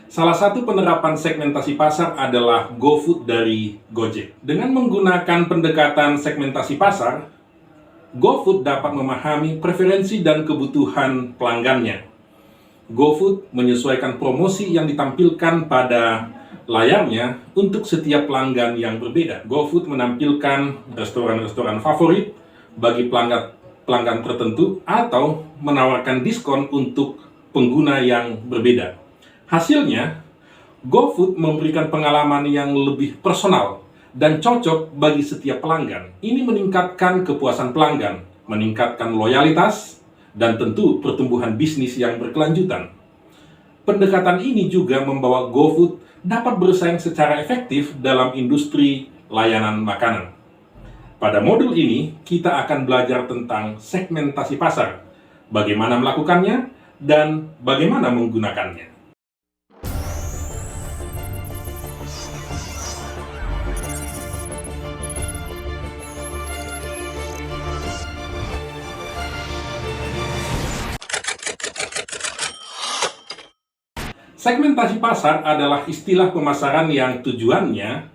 Salah satu penerapan segmentasi pasar adalah GoFood dari Gojek. Dengan menggunakan pendekatan segmentasi pasar, GoFood dapat memahami preferensi dan kebutuhan pelanggannya. GoFood menyesuaikan promosi yang ditampilkan pada layarnya untuk setiap pelanggan yang berbeda. GoFood menampilkan restoran-restoran favorit bagi pelanggan tertentu atau menawarkan diskon untuk pengguna yang berbeda. Hasilnya, GoFood memberikan pengalaman yang lebih personal dan cocok bagi setiap pelanggan. Ini meningkatkan kepuasan pelanggan, meningkatkan loyalitas, dan tentu pertumbuhan bisnis yang berkelanjutan. Pendekatan ini juga membawa GoFood dapat bersaing secara efektif dalam industri layanan makanan. Pada modul ini, kita akan belajar tentang segmentasi pasar, bagaimana melakukannya, dan bagaimana menggunakannya. Segmentasi pasar adalah istilah pemasaran yang tujuannya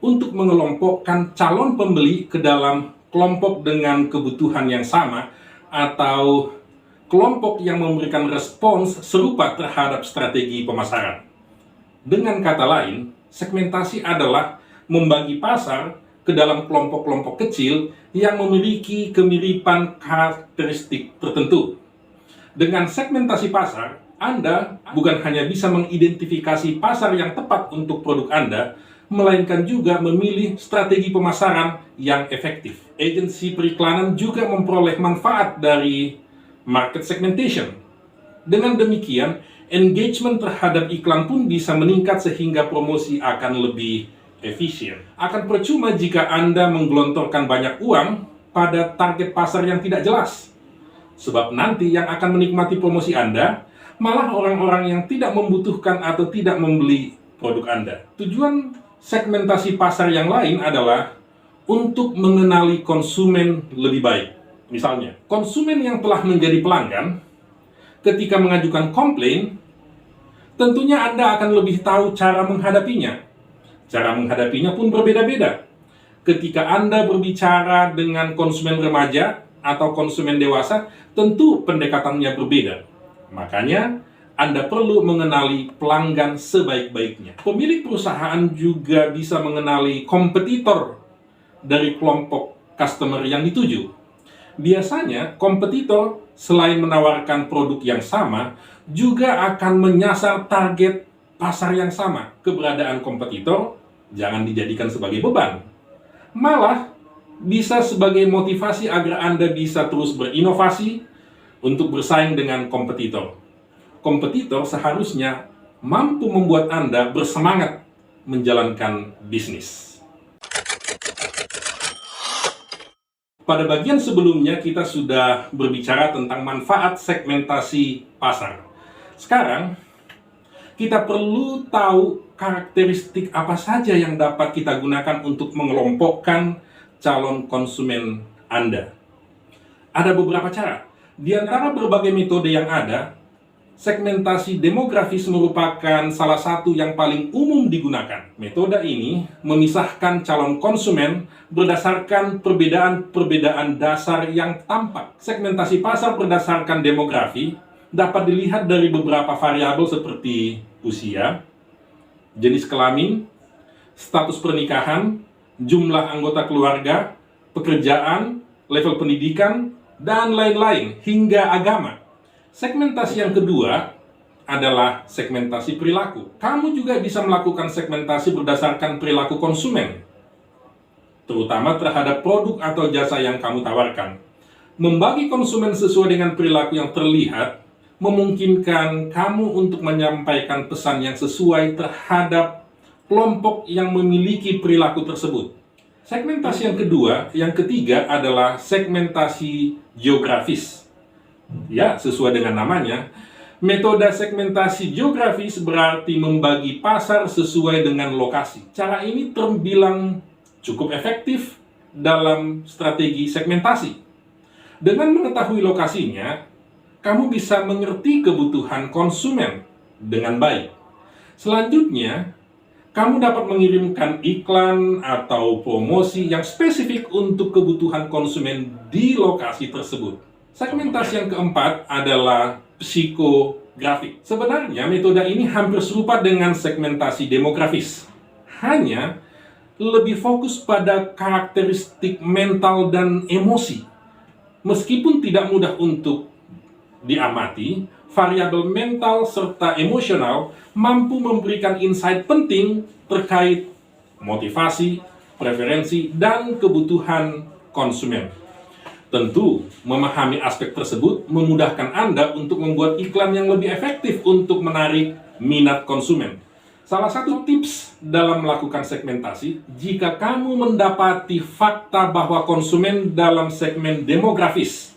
untuk mengelompokkan calon pembeli ke dalam kelompok dengan kebutuhan yang sama atau kelompok yang memberikan respons serupa terhadap strategi pemasaran. Dengan kata lain, segmentasi adalah membagi pasar ke dalam kelompok-kelompok kecil yang memiliki kemiripan karakteristik tertentu. Dengan segmentasi pasar, Anda bukan hanya bisa mengidentifikasi pasar yang tepat untuk produk Anda, melainkan juga memilih strategi pemasaran yang efektif. Agensi periklanan juga memperoleh manfaat dari market segmentation. Dengan demikian, engagement terhadap iklan pun bisa meningkat sehingga promosi akan lebih efisien. Akan percuma jika Anda menggelontorkan banyak uang pada target pasar yang tidak jelas. Sebab nanti yang akan menikmati promosi Anda malah orang-orang yang tidak membutuhkan atau tidak membeli produk Anda. Tujuan segmentasi pasar yang lain adalah untuk mengenali konsumen lebih baik. Misalnya, konsumen yang telah menjadi pelanggan, ketika mengajukan komplain, tentunya Anda akan lebih tahu cara menghadapinya. Cara menghadapinya pun berbeda-beda. Ketika Anda berbicara dengan konsumen remaja atau konsumen dewasa, tentu pendekatannya berbeda. Makanya, Anda perlu mengenali pelanggan sebaik-baiknya. Pemilik perusahaan juga bisa mengenali kompetitor dari kelompok customer yang dituju. Biasanya, kompetitor selain menawarkan produk yang sama, juga akan menyasar target pasar yang sama. Keberadaan kompetitor jangan dijadikan sebagai beban. Malah, bisa sebagai motivasi agar Anda bisa terus berinovasi untuk bersaing dengan kompetitor. Kompetitor seharusnya mampu membuat Anda bersemangat menjalankan bisnis. Pada bagian sebelumnya kita sudah berbicara tentang manfaat segmentasi pasar. Sekarang, kita perlu tahu karakteristik apa saja yang dapat kita gunakan untuk mengelompokkan calon konsumen Anda. Ada beberapa cara. Di antara berbagai metode yang ada, segmentasi demografis merupakan salah satu yang paling umum digunakan. Metode ini memisahkan calon konsumen berdasarkan perbedaan-perbedaan dasar yang tampak. Segmentasi pasar berdasarkan demografi dapat dilihat dari beberapa variabel seperti usia, jenis kelamin, status pernikahan, jumlah anggota keluarga, pekerjaan, level pendidikan, dan lain-lain, hingga agama. Segmentasi yang kedua adalah segmentasi perilaku. Kamu juga bisa melakukan segmentasi berdasarkan perilaku konsumen, terutama terhadap produk atau jasa yang kamu tawarkan. Membagi konsumen sesuai dengan perilaku yang terlihat memungkinkan kamu untuk menyampaikan pesan yang sesuai terhadap kelompok yang memiliki perilaku tersebut. Segmentasi yang ketiga adalah segmentasi geografis. Ya, sesuai dengan namanya, metode segmentasi geografis berarti membagi pasar sesuai dengan lokasi. Cara ini terbilang cukup efektif dalam strategi segmentasi. Dengan mengetahui lokasinya, kamu bisa mengerti kebutuhan konsumen dengan baik. Selanjutnya, kamu dapat mengirimkan iklan atau promosi yang spesifik untuk kebutuhan konsumen di lokasi tersebut. Segmentasi yang keempat adalah psikografik. Sebenarnya metode ini hampir serupa dengan segmentasi demografis. Hanya lebih fokus pada karakteristik mental dan emosi. Meskipun tidak mudah untuk diamati, variabel mental serta emosional mampu memberikan insight penting terkait motivasi, preferensi, dan kebutuhan konsumen. Tentu, memahami aspek tersebut memudahkan Anda untuk membuat iklan yang lebih efektif untuk menarik minat konsumen. Salah satu tips dalam melakukan segmentasi, jika kamu mendapati fakta bahwa konsumen dalam segmen demografis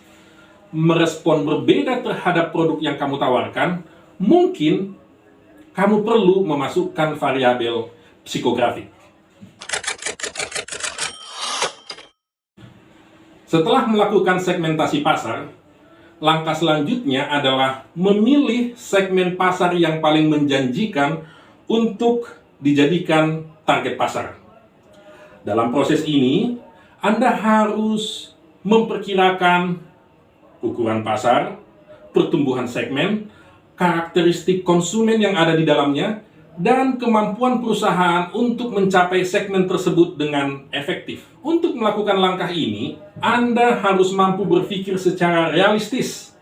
merespon berbeda terhadap produk yang kamu tawarkan, mungkin kamu perlu memasukkan variabel psikografik. Setelah melakukan segmentasi pasar, langkah selanjutnya adalah memilih segmen pasar yang paling menjanjikan untuk dijadikan target pasar. Dalam proses ini, Anda harus memperkirakan ukuran pasar, pertumbuhan segmen, karakteristik konsumen yang ada di dalamnya, dan kemampuan perusahaan untuk mencapai segmen tersebut dengan efektif. Untuk melakukan langkah ini, Anda harus mampu berpikir secara realistis.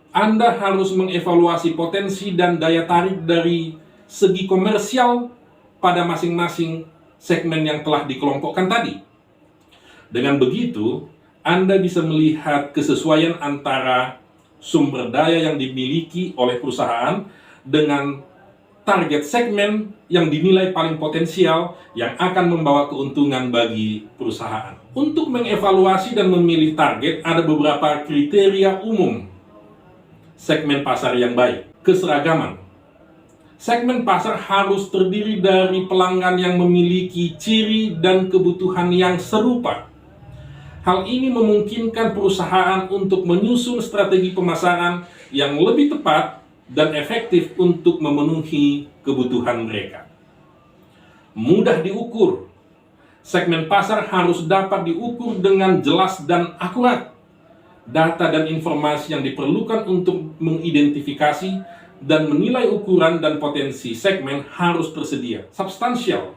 Anda harus mengevaluasi potensi dan daya tarik dari segi komersial pada masing-masing segmen yang telah dikelompokkan tadi. Dengan begitu, Anda bisa melihat kesesuaian antara sumber daya yang dimiliki oleh perusahaan dengan target segmen yang dinilai paling potensial yang akan membawa keuntungan bagi perusahaan. Untuk mengevaluasi dan memilih target, ada beberapa kriteria umum segmen pasar yang baik. Keseragaman. Segmen pasar harus terdiri dari pelanggan yang memiliki ciri dan kebutuhan yang serupa. Hal ini memungkinkan perusahaan untuk menyusun strategi pemasaran yang lebih tepat dan efektif untuk memenuhi kebutuhan mereka. Mudah diukur. Segmen pasar harus dapat diukur dengan jelas dan akurat. Data dan informasi yang diperlukan untuk mengidentifikasi dan menilai ukuran dan potensi segmen harus tersedia. Substansial.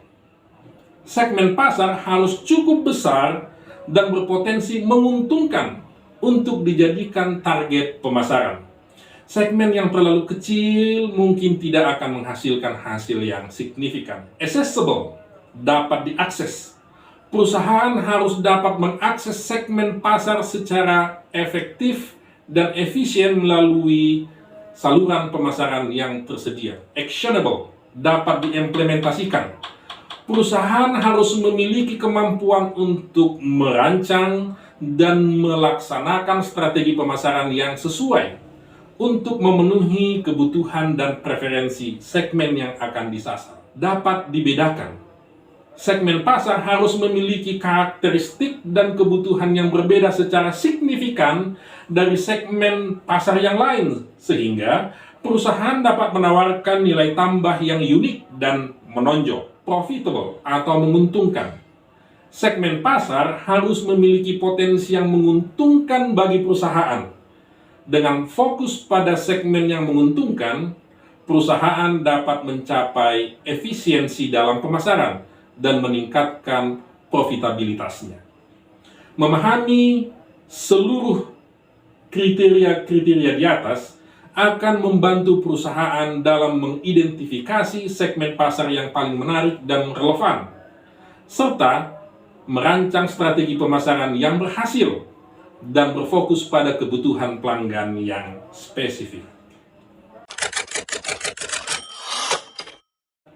Segmen pasar harus cukup besar dan berpotensi menguntungkan untuk dijadikan target pemasaran. Segmen yang terlalu kecil mungkin tidak akan menghasilkan hasil yang signifikan. Accessible, dapat diakses. Perusahaan harus dapat mengakses segmen pasar secara efektif dan efisien melalui saluran pemasaran yang tersedia. Actionable, dapat diimplementasikan. Perusahaan harus memiliki kemampuan untuk merancang dan melaksanakan strategi pemasaran yang sesuai untuk memenuhi kebutuhan dan preferensi segmen yang akan disasar. Dapat dibedakan. Segmen pasar harus memiliki karakteristik dan kebutuhan yang berbeda secara signifikan dari segmen pasar yang lain, sehingga perusahaan dapat menawarkan nilai tambah yang unik dan menonjol. Profitable atau menguntungkan. Segmen pasar harus memiliki potensi yang menguntungkan bagi perusahaan. Dengan fokus pada segmen yang menguntungkan, perusahaan dapat mencapai efisiensi dalam pemasaran dan meningkatkan profitabilitasnya. Memahami seluruh kriteria-kriteria di atas akan membantu perusahaan dalam mengidentifikasi segmen pasar yang paling menarik dan relevan, serta merancang strategi pemasaran yang berhasil dan berfokus pada kebutuhan pelanggan yang spesifik.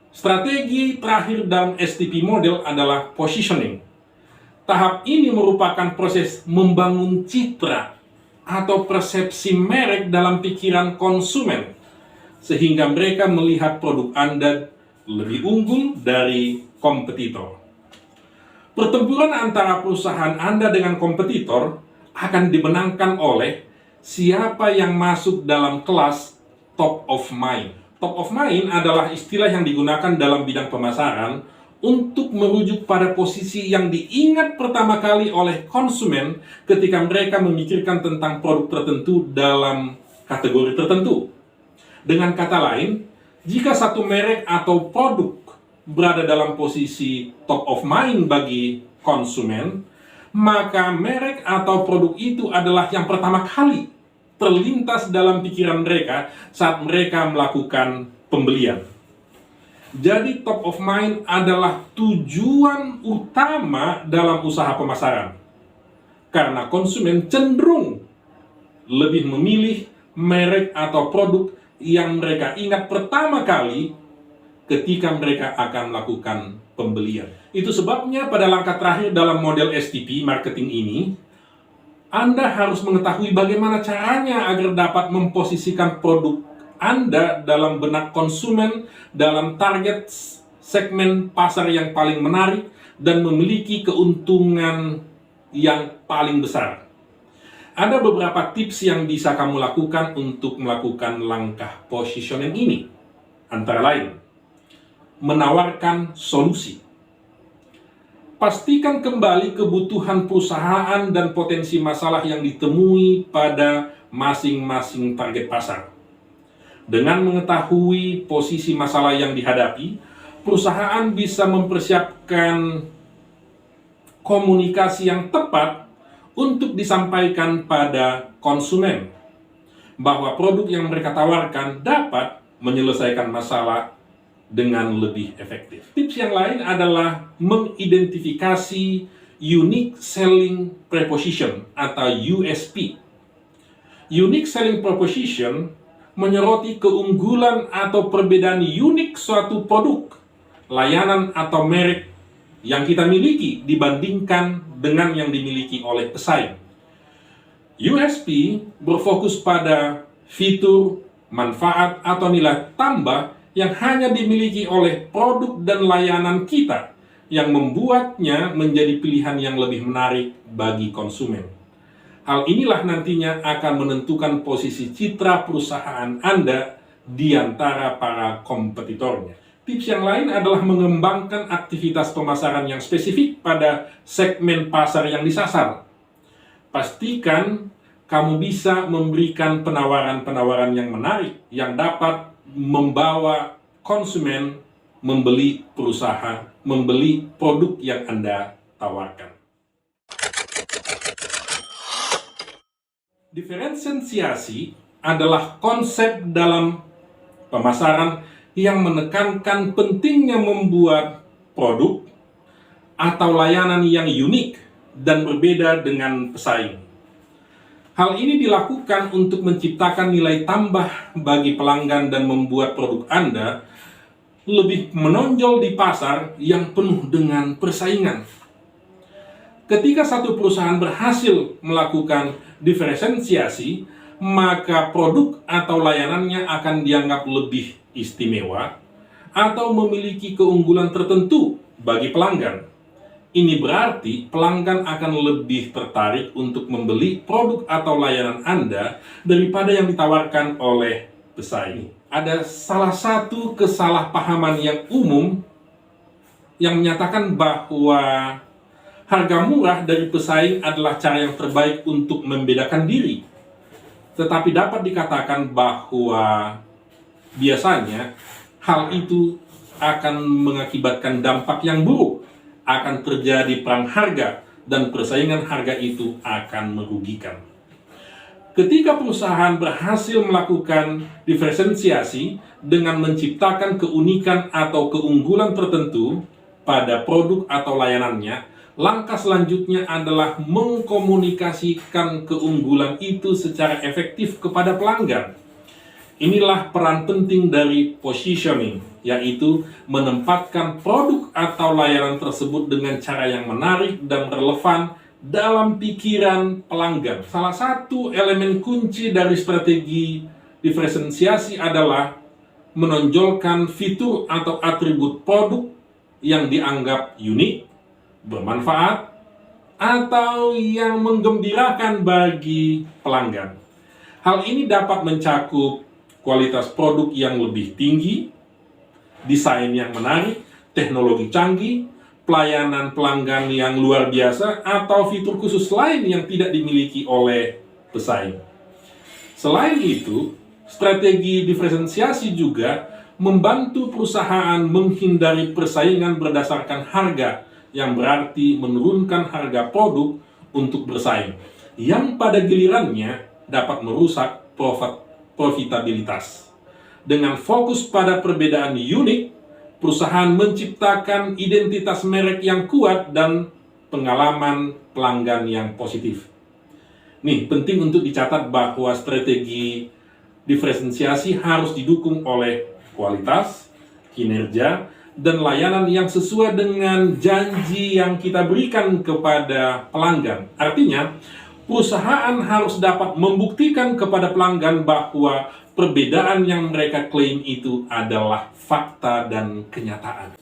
Strategi terakhir dalam STP model adalah positioning. Tahap ini merupakan proses membangun citra atau persepsi merek dalam pikiran konsumen, sehingga mereka melihat produk Anda lebih unggul dari kompetitor. Pertempuran antara perusahaan Anda dengan kompetitor akan dimenangkan oleh siapa yang masuk dalam kelas top of mind. Top of mind adalah istilah yang digunakan dalam bidang pemasaran untuk merujuk pada posisi yang diingat pertama kali oleh konsumen ketika mereka memikirkan tentang produk tertentu dalam kategori tertentu. Dengan kata lain, jika satu merek atau produk berada dalam posisi top of mind bagi konsumen, maka merek atau produk itu adalah yang pertama kali terlintas dalam pikiran mereka saat mereka melakukan pembelian. Jadi top of mind adalah tujuan utama dalam usaha pemasaran. Karena konsumen cenderung lebih memilih merek atau produk yang mereka ingat pertama kali ketika mereka akan melakukan pembelian. Itu sebabnya pada langkah terakhir dalam model STP marketing ini, Anda harus mengetahui bagaimana caranya agar dapat memposisikan produk Anda dalam benak konsumen dalam target segmen pasar yang paling menarik dan memiliki keuntungan yang paling besar. Ada beberapa tips yang bisa kamu lakukan untuk melakukan langkah positioning ini. Antara lain, menawarkan solusi. Pastikan kembali kebutuhan perusahaan dan potensi masalah yang ditemui pada masing-masing target pasar. Dengan mengetahui posisi masalah yang dihadapi, perusahaan bisa mempersiapkan komunikasi yang tepat untuk disampaikan pada konsumen bahwa produk yang mereka tawarkan dapat menyelesaikan masalah dengan lebih efektif. Tips yang lain adalah mengidentifikasi Unique Selling Proposition atau USP. Unique Selling Proposition menyoroti keunggulan atau perbedaan unik suatu produk, layanan atau merek yang kita miliki dibandingkan dengan yang dimiliki oleh pesaing. USP berfokus pada fitur, manfaat, atau nilai tambah yang hanya dimiliki oleh produk dan layanan kita, yang membuatnya menjadi pilihan yang lebih menarik bagi konsumen. Hal inilah nantinya akan menentukan posisi citra perusahaan Anda di antara para kompetitornya. Tips yang lain adalah mengembangkan aktivitas pemasaran yang spesifik pada segmen pasar yang disasar. Pastikan kamu bisa memberikan penawaran-penawaran yang menarik yang dapat membawa konsumen membeli produk yang Anda tawarkan. Diferensiasi adalah konsep dalam pemasaran yang menekankan pentingnya membuat produk atau layanan yang unik dan berbeda dengan pesaing. Hal ini dilakukan untuk menciptakan nilai tambah bagi pelanggan dan membuat produk Anda lebih menonjol di pasar yang penuh dengan persaingan. Ketika satu perusahaan berhasil melakukan diferensiasi, maka produk atau layanannya akan dianggap lebih istimewa atau memiliki keunggulan tertentu bagi pelanggan. Ini berarti pelanggan akan lebih tertarik untuk membeli produk atau layanan Anda daripada yang ditawarkan oleh pesaing. Ada salah satu kesalahpahaman yang umum yang menyatakan bahwa harga murah dari pesaing adalah cara yang terbaik untuk membedakan diri. Tetapi dapat dikatakan bahwa biasanya hal itu akan mengakibatkan dampak yang buruk. Akan terjadi perang harga dan persaingan harga itu akan merugikan. Ketika perusahaan berhasil melakukan diferensiasi dengan menciptakan keunikan atau keunggulan tertentu pada produk atau layanannya, langkah selanjutnya adalah mengkomunikasikan keunggulan itu secara efektif kepada pelanggan. Inilah peran penting dari positioning, yaitu menempatkan produk atau layanan tersebut dengan cara yang menarik dan relevan dalam pikiran pelanggan. Salah satu elemen kunci dari strategi diferensiasi adalah menonjolkan fitur atau atribut produk yang dianggap unik, bermanfaat, atau yang menggembirakan bagi pelanggan. Hal ini dapat mencakup kualitas produk yang lebih tinggi, desain yang menarik, teknologi canggih, pelayanan pelanggan yang luar biasa, atau fitur khusus lain yang tidak dimiliki oleh pesaing. Selain itu, strategi diferensiasi juga membantu perusahaan menghindari persaingan berdasarkan harga, yang berarti menurunkan harga produk untuk bersaing, yang pada gilirannya dapat merusak profitabilitas. Dengan fokus pada perbedaan unik, perusahaan menciptakan identitas merek yang kuat dan pengalaman pelanggan yang positif. Nih, penting untuk dicatat bahwa strategi diferensiasi harus didukung oleh kualitas, kinerja, dan layanan yang sesuai dengan janji yang kita berikan kepada pelanggan. Artinya, perusahaan harus dapat membuktikan kepada pelanggan bahwa perbedaan yang mereka klaim itu adalah fakta dan kenyataan.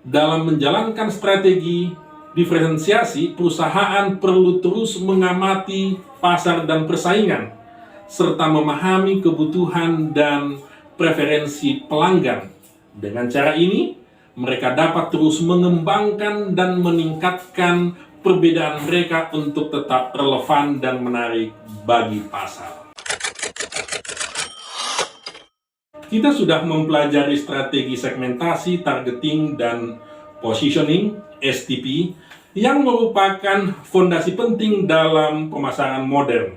Dalam menjalankan strategi diferensiasi, perusahaan perlu terus mengamati pasar dan persaingan, serta memahami kebutuhan dan preferensi pelanggan. Dengan cara ini, mereka dapat terus mengembangkan dan meningkatkan perbedaan mereka untuk tetap relevan dan menarik bagi pasar. Kita sudah mempelajari strategi segmentasi, targeting, dan positioning (STP) yang merupakan fondasi penting dalam pemasaran modern.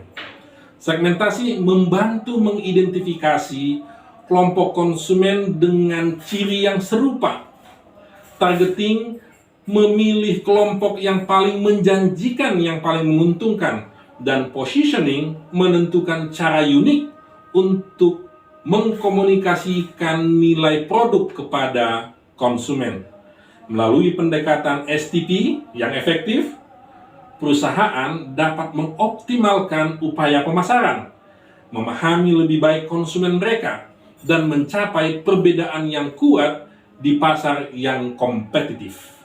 Segmentasi membantu mengidentifikasi kelompok konsumen dengan ciri yang serupa. Targeting memilih kelompok yang paling menjanjikan, yang paling menguntungkan, dan positioning menentukan cara unik untuk mengkomunikasikan nilai produk kepada konsumen. Melalui pendekatan STP yang efektif, perusahaan dapat mengoptimalkan upaya pemasaran, memahami lebih baik konsumen mereka, dan mencapai perbedaan yang kuat di pasar yang kompetitif.